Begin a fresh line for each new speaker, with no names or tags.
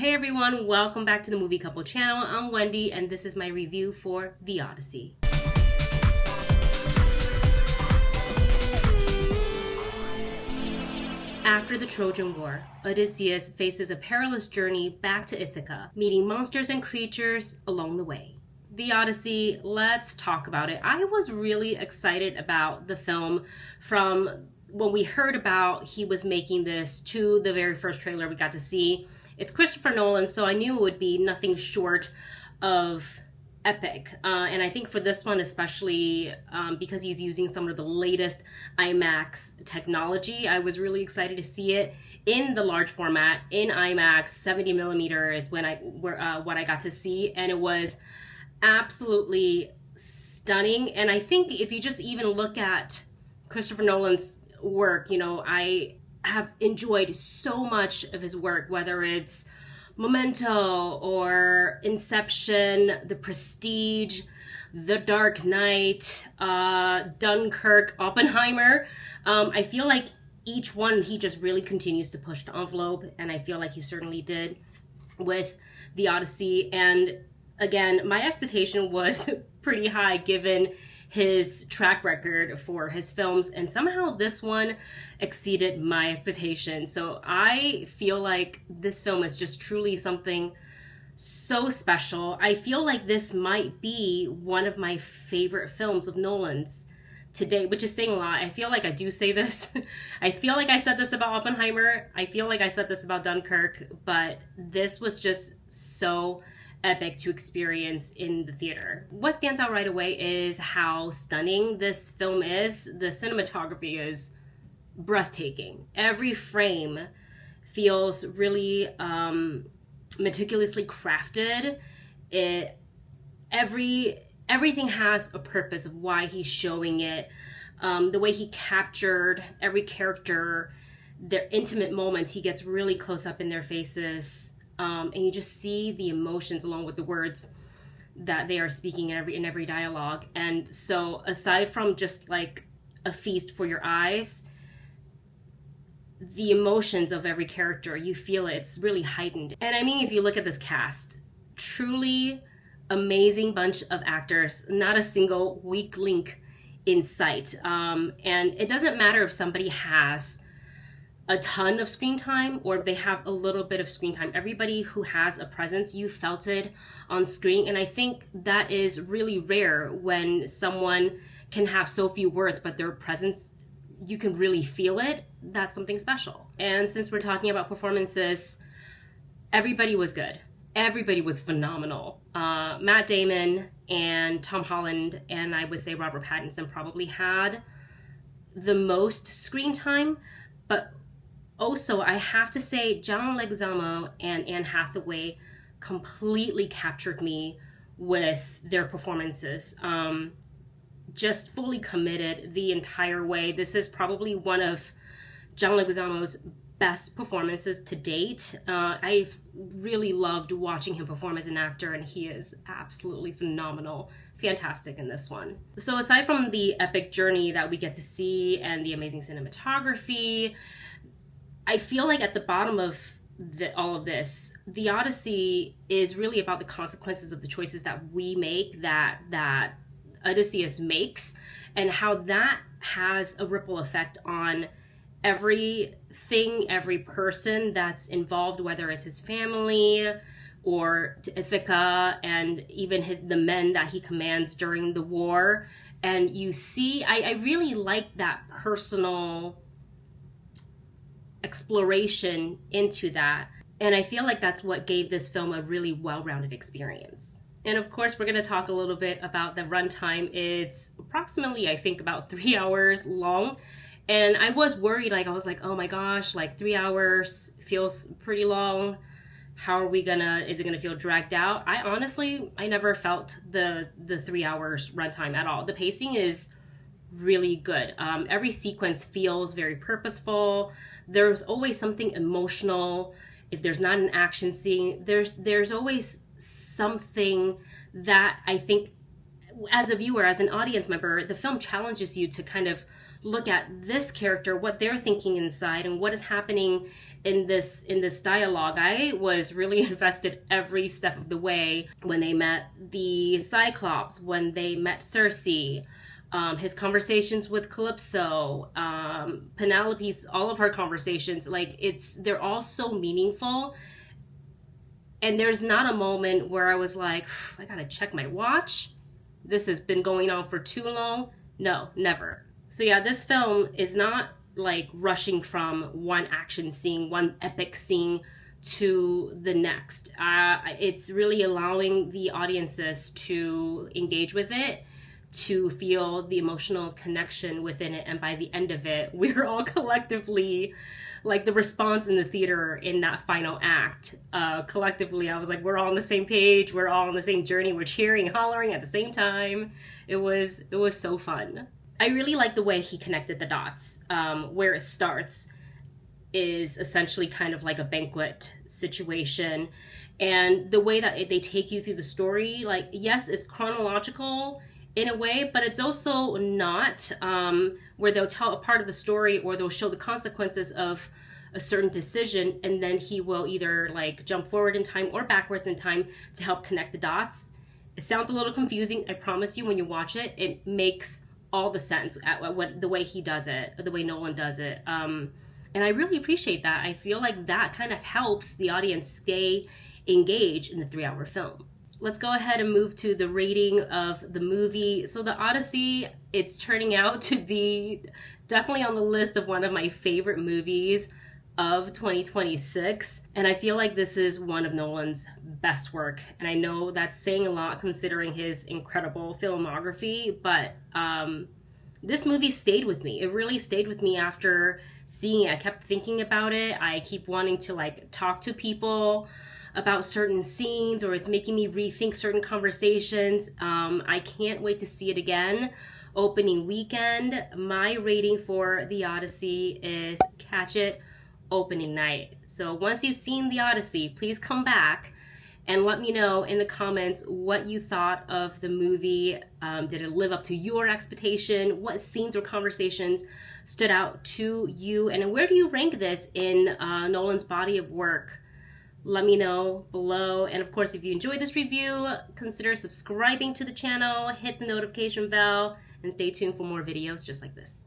Hey everyone, welcome back to the Movie Couple channel. I'm Wendy and this is my review for The Odyssey. After the Trojan War, Odysseus faces a perilous journey back to Ithaca, meeting monsters and creatures along the way. The Odyssey, let's talk about it. I was really excited about the film from when we heard about he was making this to the very first trailer we got to see. It's Christopher Nolan, so I knew it would be nothing short of epic. And I think for this one especially, because he's using some of the latest IMAX technology, I was really excited to see it in the large format, in IMAX. 70 millimeter is what I got to see, and it was absolutely stunning. And I think if you just even look at Christopher Nolan's work, I have enjoyed so much of his work, whether it's Memento or Inception, The Prestige, The Dark Knight, Dunkirk, Oppenheimer. I feel like each one he just really continues to push the envelope, and I feel like he certainly did with The Odyssey. And again, my expectation was pretty high given his track record for his films, and somehow this one exceeded my expectations. So I feel like this film is just truly something so special. I feel like this might be one of my favorite films of Nolan's today, which is saying a lot. I feel like I do say this. I feel like I said this about Oppenheimer. I feel like I said this about Dunkirk, but this was just so epic to experience in the theater. What stands out right away is how stunning this film is. The cinematography is breathtaking. Every frame feels really meticulously crafted. Everything has a purpose of why he's showing it. The way he captured every character, their intimate moments, he gets really close up in their faces. And you just see the emotions along with the words that they are speaking in every dialogue. And so aside from just like a feast for your eyes, the emotions of every character, you feel it. It's really heightened. And I mean, if you look at this cast, truly amazing bunch of actors, not a single weak link in sight. And it doesn't matter if somebody has a ton of screen time or if they have a little bit of screen time. Everybody who has a presence, you felt it on screen. And I think that is really rare when someone can have so few words, but their presence, you can really feel it. That's something special. And since we're talking about performances, everybody was good. Everybody was phenomenal. Matt Damon and Tom Holland, and I would say Robert Pattinson probably had the most screen time, but also, I have to say, John Leguizamo and Anne Hathaway completely captured me with their performances. Just fully committed the entire way. This is probably one of John Leguizamo's best performances to date. I've really loved watching him perform as an actor, and he is absolutely phenomenal. Fantastic in this one. So aside from the epic journey that we get to see and the amazing cinematography, I feel like at the bottom of all of this, The Odyssey is really about the consequences of the choices that we make, that Odysseus makes, and how that has a ripple effect on everything, every person that's involved, whether it's his family or Ithaca, and even the men that he commands during the war. And you see, I really like that personal exploration into that, and I feel like that's what gave this film a really well-rounded experience. And of course, we're going to talk a little bit about the runtime. It's approximately, I think, about 3 hours long, and I was worried. I was like, oh my gosh, like 3 hours feels pretty long. How are we is it gonna feel dragged out? I never felt the 3 hours runtime at all. The pacing is really good. Every sequence feels very purposeful. There's always something emotional. If there's not an action scene, there's always something that I think as a viewer, as an audience member, the film challenges you to kind of look at this character, what they're thinking inside, and what is happening in this dialogue. I was really invested every step of the way when they met the Cyclops, when they met Circe, his conversations with Calypso, Penelope's, all of her conversations. Like, they're all so meaningful. And there's not a moment where I was like, I gotta check my watch. This has been going on for too long. No, never. So yeah, this film is not like rushing from one action scene, one epic scene to the next. It's really allowing the audiences to engage with it, to feel the emotional connection within it. And by the end of it, we're all collectively, like the response in the theater in that final act, collectively, I was like, we're all on the same page. We're all on the same journey. We're cheering, hollering at the same time. It was so fun. I really like the way he connected the dots. Where it starts is essentially kind of like a banquet situation. And the way that they take you through the story, like, yes, it's chronological in a way, but it's also not, where they'll tell a part of the story or they'll show the consequences of a certain decision, and then he will either like jump forward in time or backwards in time to help connect the dots. It sounds a little confusing. I promise you, when you watch it, it makes all the sense at the way he does it, the way Nolan does it. And I really appreciate that. I feel like that kind of helps the audience stay engaged in the 3-hour film. Let's go ahead and move to the rating of the movie. So the Odyssey, it's turning out to be definitely on the list of one of my favorite movies of 2026. And I feel like this is one of Nolan's best work. And I know that's saying a lot considering his incredible filmography, but this movie stayed with me. It really stayed with me after seeing it. I kept thinking about it. I keep wanting to like talk to people about certain scenes, or it's making me rethink certain conversations. I can't wait to see it again. Opening weekend, my rating for the Odyssey is catch it opening night. So once you've seen the Odyssey, please come back and let me know in the comments what you thought of the movie. Did it live up to your expectation? What scenes or conversations stood out to you? And where do you rank this in Nolan's body of work? Let me know below. And of course, if you enjoyed this review, consider subscribing to the channel, hit the notification bell, and stay tuned for more videos just like this.